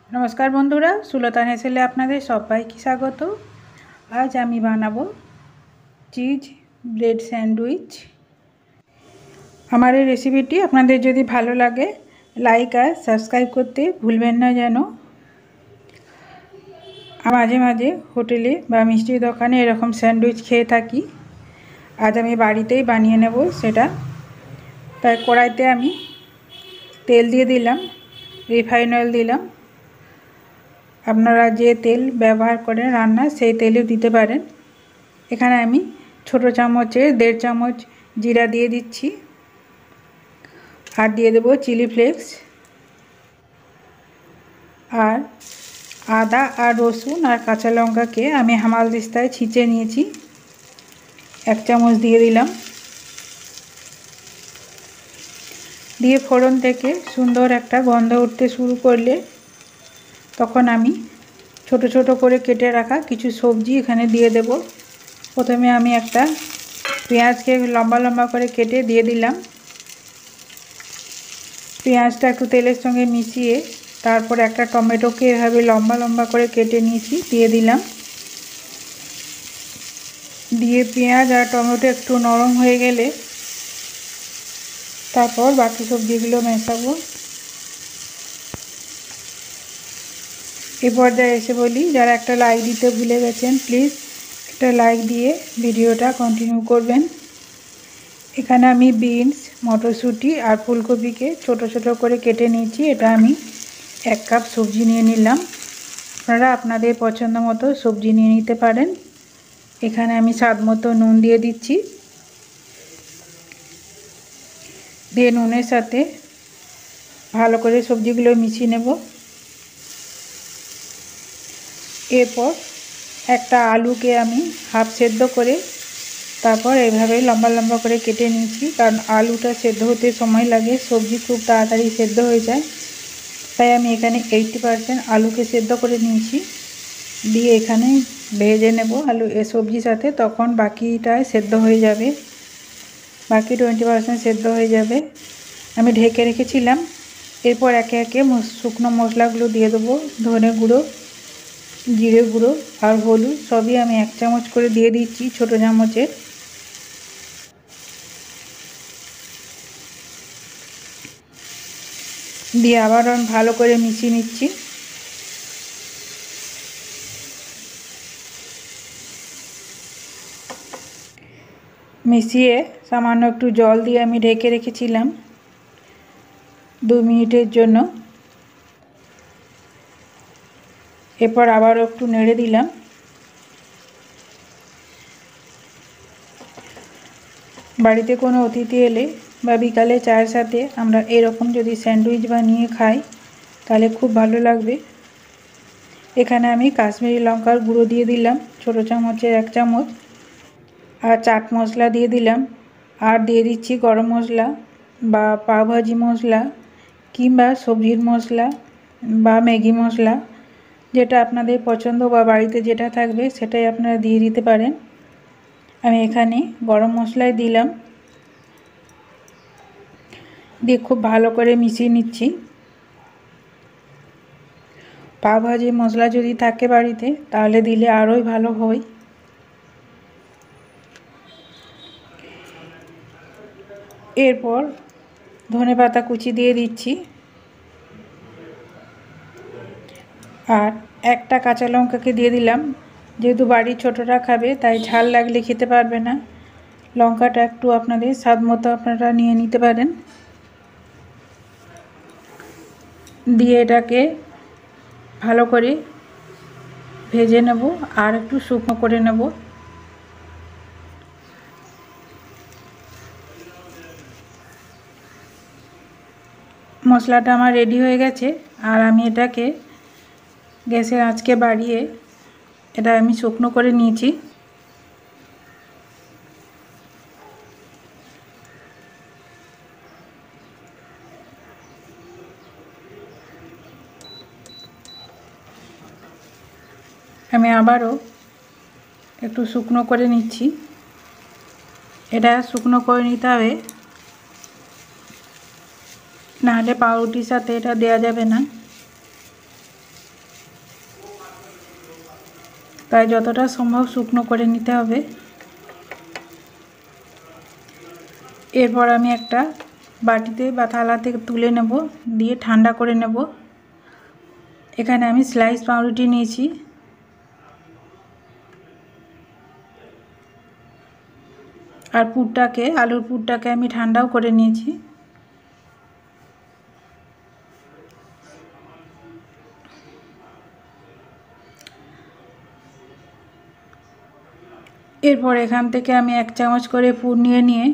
नमस्कार बंधुरा सुलतान हेसेले आपनादेर सबाइके स्वागत। आज आमी बानाबो चीज ब्रेड सैंडउइच। आमार এই रेसिपिटी आपनादेर यदि भालो लागे लाइक और सबस्क्राइब करते भूलबेन ना जेन। माझे माझे होटेले बा मिष्टिर दोकाने एरकम सैंडउइच खेये थाकी। आज आमी बाड़ीतेई बानिये नेब सेटा। ताई कड़ाईते आमी तेल दिए दिलाम, रिफाइन अয়েল दिलाम। আপনারা যে তেল ব্যবহার করেন রান্না সেই তেলও দিতে পারেন। এখানে আমি ছোট চামচে 1.5 চামচ জিরা দিয়ে দিচ্ছি আর দিয়ে দেব চিলি ফ্লেক্স আর আদা আর রসুন আর কাঁচা লঙ্কাকে আমি হামালদিস্তায় ছিঁচে নিয়েছি 1 চামচ দিয়ে দিলাম। দিয়ে ফোড়ন থেকে সুন্দর একটা গন্ধ উঠতে শুরু করলে তখন আমি ছোট ছোট করে কেটে রাখা কিছু সবজি এখানে দিয়ে দেব। প্রথমে আমি একটা পেঁয়াজকে লম্বা লম্বা করে কেটে দিয়ে দিলাম। পেঁয়াজটা একটু তেলের সঙ্গে মিশিয়ে তারপর একটা টমেটোকে এভাবে লম্বা লম্বা করে কেটে নিয়েছি দিয়ে দিলাম। দিয়ে পেঁয়াজ আর টমেটো একটু নরম হয়ে গেলে তারপর বাকি সবজিগুলো মেশাবো। এই পর্যায়ে এসে বলি যারা একটা লাইক দিতে ভুলে গেছেন প্লিজ একটা লাইক দিয়ে ভিডিওটা কন্টিনিউ করবেন। এখানে আমি বিনস মটরশুঁটি আর ফুলকপিকে ছোট ছোট করে কেটে নিয়েছি। এটা আমি 1 কাপ সবজি নিয়ে নিলাম। আপনারা আপনাদের পছন্দ মতো সবজি নিয়ে নিতে পারেন। এখানে আমি স্বাদ মতো নুন দিয়ে দিচ্ছি। দিয়ে নুনের সাথে ভালো করে সবজিগুলো মিশিয়ে নেব। এরপর একটা আলুকে আমি হাফ সেদ্ধ করে তারপর এইভাবে লম্বা লম্বা করে কেটে নিয়েছি, কারণ আলুটা সেদ্ধ হতে সময় লাগে, সবজি খুব তাড়াতাড়ি সেদ্ধ হয়ে যায়। তাই আমি এখানে 80% আলুকে সেদ্ধ করে নিয়েছি। দিয়ে এখানে ভেজে নেব আলু সবজির সাথে, তখন বাকিটায় সেদ্ধ হয়ে যাবে, বাকি 20% সেদ্ধ হয়ে যাবে। আমি ঢেকে রেখেছিলাম। এরপর একে একে শুকনো মশলাগুলো দিয়ে দেবো। ধনে গুঁড়ো, জিরে গুঁড়ো আর হলুদ সবই আমি 1 চামচ করে দিয়ে দিচ্ছি ছোট চামচে। দিয়ে আবার আমি ভালো করে মিশিয়ে নিচ্ছি। মিশিয়ে সামান্য একটু জল দিয়ে আমি ঢেকে রেখেছিলাম 2 মিনিটের জন্য। এরপর আবার একটু নেড়ে দিলাম। বাড়িতে কোনো অতিথি এলে বা বিকালে চায়ের সাথে আমরা এরকম যদি স্যান্ডউইচ বানিয়ে খাই তাহলে খুব ভালো লাগবে। এখানে আমি কাশ্মীরি লঙ্কার গুঁড়ো দিয়ে দিলাম ছোট চামচের 1 চামচ, আর চাট মশলা দিয়ে দিলাম, আর দিয়ে দিচ্ছি গরম মশলা বা পাওভাজি মশলা কিংবা সবজির মশলা বা ম্যাগি মশলা, যেটা আপনাদের পছন্দ বা বাড়িতে যেটা থাকবে সেটাই আপনারা দিয়ে দিতে পারেন। আমি এখানে গরম মশলাই দিলাম। দিয়ে খুব ভালো করে মিশিয়ে নিচ্ছি। পাওভাজি মশলা যদি থাকে বাড়িতে তাহলে দিলে আরোই ভালো হয়। এরপর ধনেপাতা কুচি দিয়ে দিচ্ছি আর একটা কাঁচা লঙ্কাকে দিয়ে দিলাম। যেহেতু বাড়ির ছোটরা খাবে তাই ঝাল লাগলে খেতে পারবে না, লঙ্কাটা একটু আপনাদের স্বাদ মতো আপনারা নিয়ে নিতে পারেন। দিয়ে এটাকে ভালো করে ভেজে নেব আর একটু শুকনো করে নেব। মশলাটা আমার রেডি হয়ে গেছে আর আমি এটাকে গ্যাসের আঁচকে বাড়িয়ে এটা আমি শুকনো করে নিয়েছি। আমি আবারও একটু শুকনো করে নিচ্ছি। এটা শুকনো করে নিতে হবে, নাহলে পাউরুটির সাথে এটা দেওয়া যাবে না। তাই যতটা সম্ভব শুকনো করে নিতে হবে। এরপর আমি একটা বাটিতে বা থালাতে তুলে নেব, দিয়ে ঠান্ডা করে নেব। এখানে আমি স্লাইস পাউরুটি নিয়েছি। আর পুরটাকে, আলুর পুরটাকে আমি ঠান্ডাও করে নিয়েছি। এরপর এখান থেকে আমি 1 চামচ করে পুর নিয়ে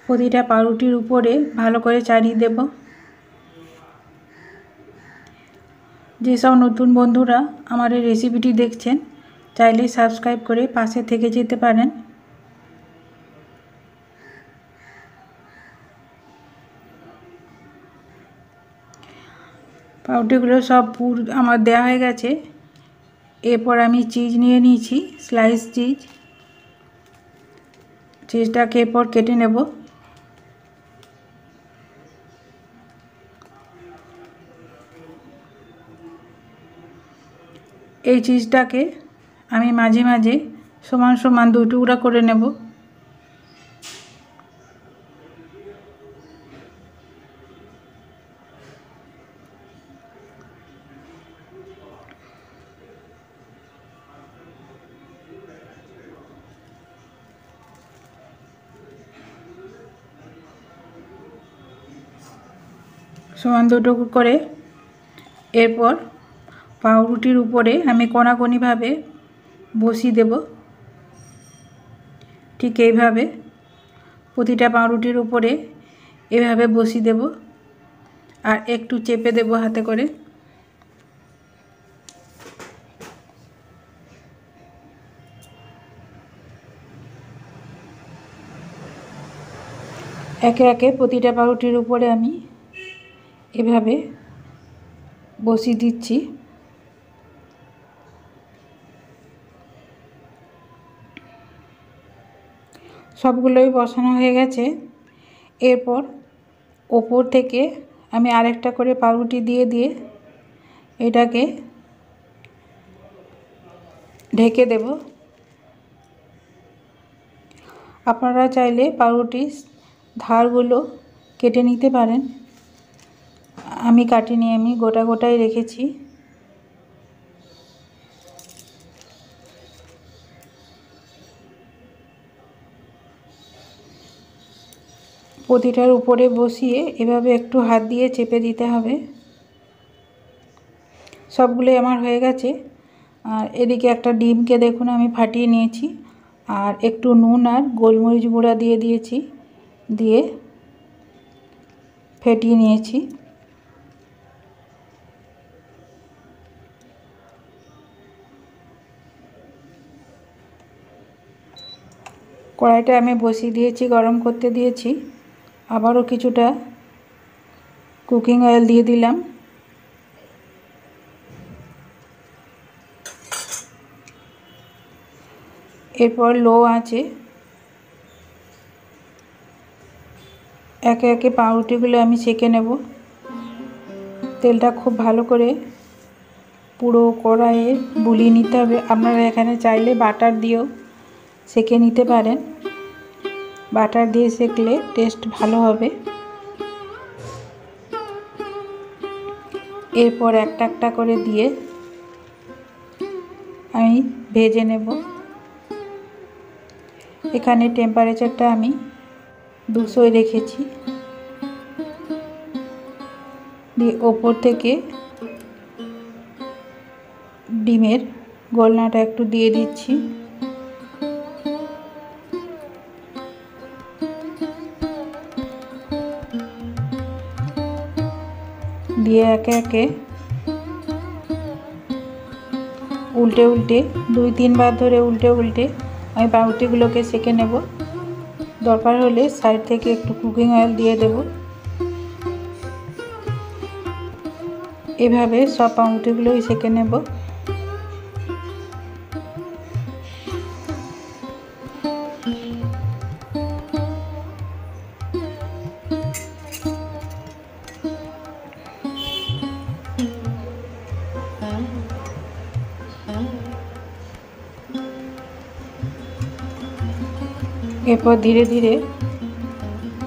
প্রতিটা পাউরুটির উপরে ভালো করে চাড়িয়ে দেব। যেসব নতুন বন্ধুরা আমার এই রেসিপিটি দেখছেন, চাইলে সাবস্ক্রাইব করে পাশে থেকে যেতে পারেন। পাউরুটিগুলো সব পুর আমার দেওয়া হয়ে গেছে। এরপর আমি চিজ নিয়ে নিয়েছি, স্লাইস চিজ। চিজটাকে এরপর কেটে নেব। এই চিজটাকে আমি মাঝে মাঝে সমান সমান 2 টুকরা করে নেব। সমান 2 টুকরো করে এরপর পাউরুটির উপরে আমি কোনাকুনিভাবে বসিয়ে দেব। ঠিক এইভাবে প্রতিটা পাউরুটির উপরে এভাবে বসিয়ে দেব আর একটু চেপে দেব হাতে করে। একে একে প্রতিটা পাউরুটির উপরে আমি এভাবে বসিয়ে দিচ্ছি। সবগুলোই বসানো হয়ে গেছে। এরপর ওপর থেকে আমি আরেকটা করে পাউরুটি দিয়ে এটাকে ঢেকে দেব। আপনারা চাইলে পাউরুটির ধারগুলো কেটে নিতে পারেন। আমি কাটিনি, আমি গোটাই রেখেছি। প্রতিটার উপরে বসিয়ে এভাবে একটু হাত দিয়ে চেপে দিতে হবে। সবগুলোই আমার হয়ে গেছে। আর এদিকে একটা ডিমকে দেখুন আমি ফাটিয়ে নিয়েছি আর একটু নুন আর গোলমরিচ গুঁড়া দিয়ে দিয়েছি, দিয়ে ফেটিয়ে নিয়েছি। কড়াইটা আমি বসিয়ে দিয়েছি, গরম করতে দিয়েছি। আবারও কিছুটা কুকিং অয়েল দিয়ে দিলাম। এরপর লো আঁচে একে একে পাউরুটিগুলো আমি সেঁকে নেব। তেলটা খুব ভালো করে পুরো কড়াইয়ে বুলিয়ে নিতে হবে। আপনারা এখানে চাইলে বাটার দিয়েও সেঁকে নিতে পারেন। বাটার দিয়ে সেঁকলে টেস্ট ভালো হবে। এরপর একটা একটা করে দিয়ে আমি ভেজে নেব। এখানে টেম্পারেচারটা আমি 200 রেখেছি। দিয়ে ওপর থেকে ডিমের গোলনাটা একটু দিয়ে দিচ্ছি। দিয়ে একে একে উল্টে 2-3 বার ধরে উল্টে আমি পাউরুটিগুলোকে সেঁকে নেব। দরকার হলে সাইড থেকে একটু কুকিং অয়েল দিয়ে দেব। এভাবে সব পাউরুটিগুলোই সেঁকে নেব। এরপর ধীরে ধীরে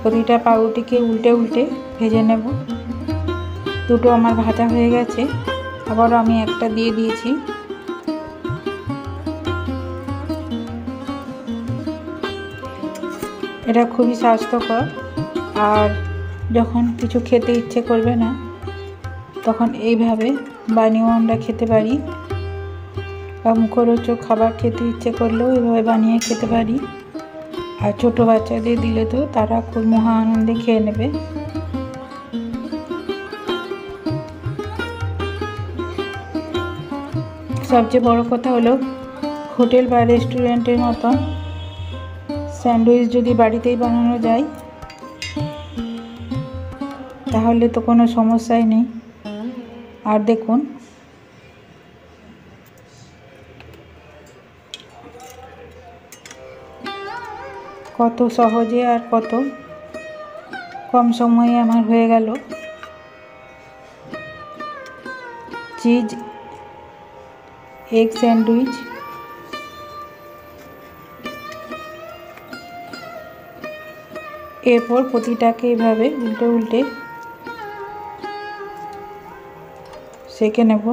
প্রতিটা পাউরুটিকে উল্টে উল্টে ভেজে নেব। দুটো আমার ভাজা হয়ে গেছে, আবারও আমি একটা দিয়ে দিয়েছি। এটা খুবই স্বাস্থ্যকর, আর যখন কিছু খেতে ইচ্ছে করবে না তখন এইভাবে বানিয়েও আমরা খেতে পারি, বা মুখরোচক খাবার খেতে ইচ্ছে করলেও এইভাবে বানিয়ে খেতে পারি। আর ছোটো বাচ্চাদের দিলে তো তারা খুব মহা আনন্দে খেয়ে নেবে। সবচেয়ে বড় কথা হলো, হোটেল বা রেস্টুরেন্টের মতন স্যান্ডউইচ যদি বাড়িতেই বানানো যায় তাহলে তো কোনো সমস্যাই নেই। আর দেখুন কত সহজে আর কত কম সময়ে আমার হয়ে গেল চিজ এগ স্যান্ডউইচ। এরপর প্রতিটাকে এভাবে উল্টে উল্টে সেঁকে নেব।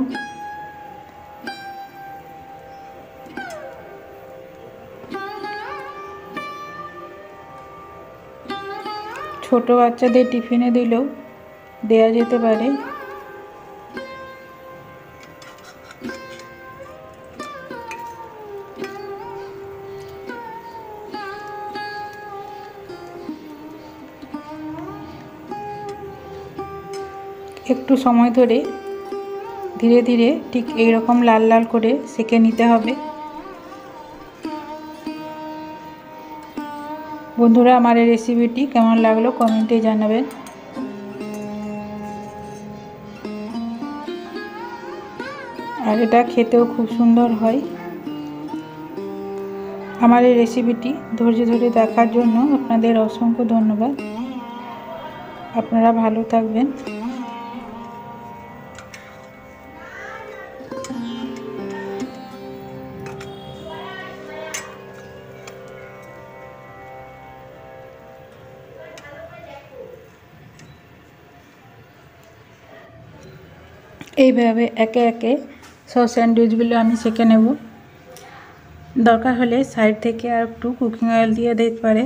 ছোট বাচ্চাদের টিফিনে দিলেও দেয়া যেতে পারে। একটু সময় ধরে ধীরে ধীরে ঠিক এইরকম লাল লাল করে সেঁকে নিতে হবে। বন্ধুরা, আমার এই রেসিপিটি কেমন লাগলো কমেন্টে জানাবেন। আর এটা খেতেও খুব সুন্দর হয়। আমার এই রেসিপিটি ধৈর্য ধরে দেখার জন্য আপনাদের অসংখ্য ধন্যবাদ। আপনারা ভালো থাকবেন। এইভাবে একে একে সব স্যান্ডউইচগুলো আমি সেঁকে নেব। দরকার হলে সাইড থেকে আর একটু কুকিং অয়েল দিয়ে দিতে পারে।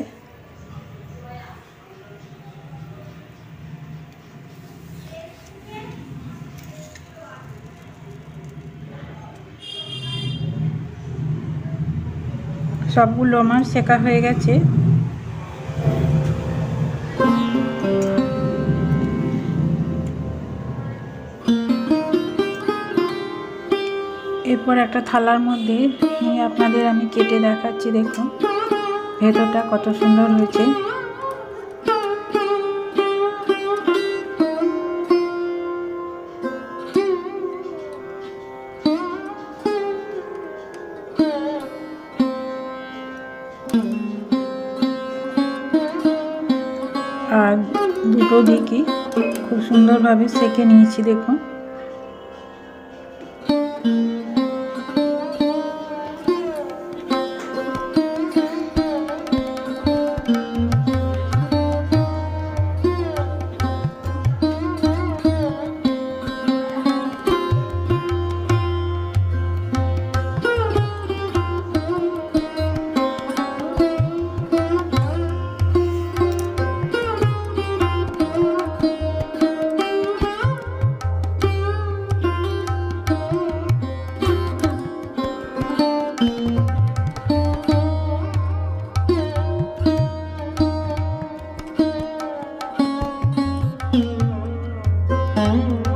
সবগুলো আমার সেঁকা হয়ে গেছে। এরপর একটা থালার মধ্যে নিয়ে আপনাদের আমি কেটে দেখাচ্ছি। দেখুন ভেতরটা কত সুন্দর হয়েছে। আর দুটো দিকই খুব সুন্দরভাবে সেঁকে নিয়েছি। দেখুন Mm-hmm.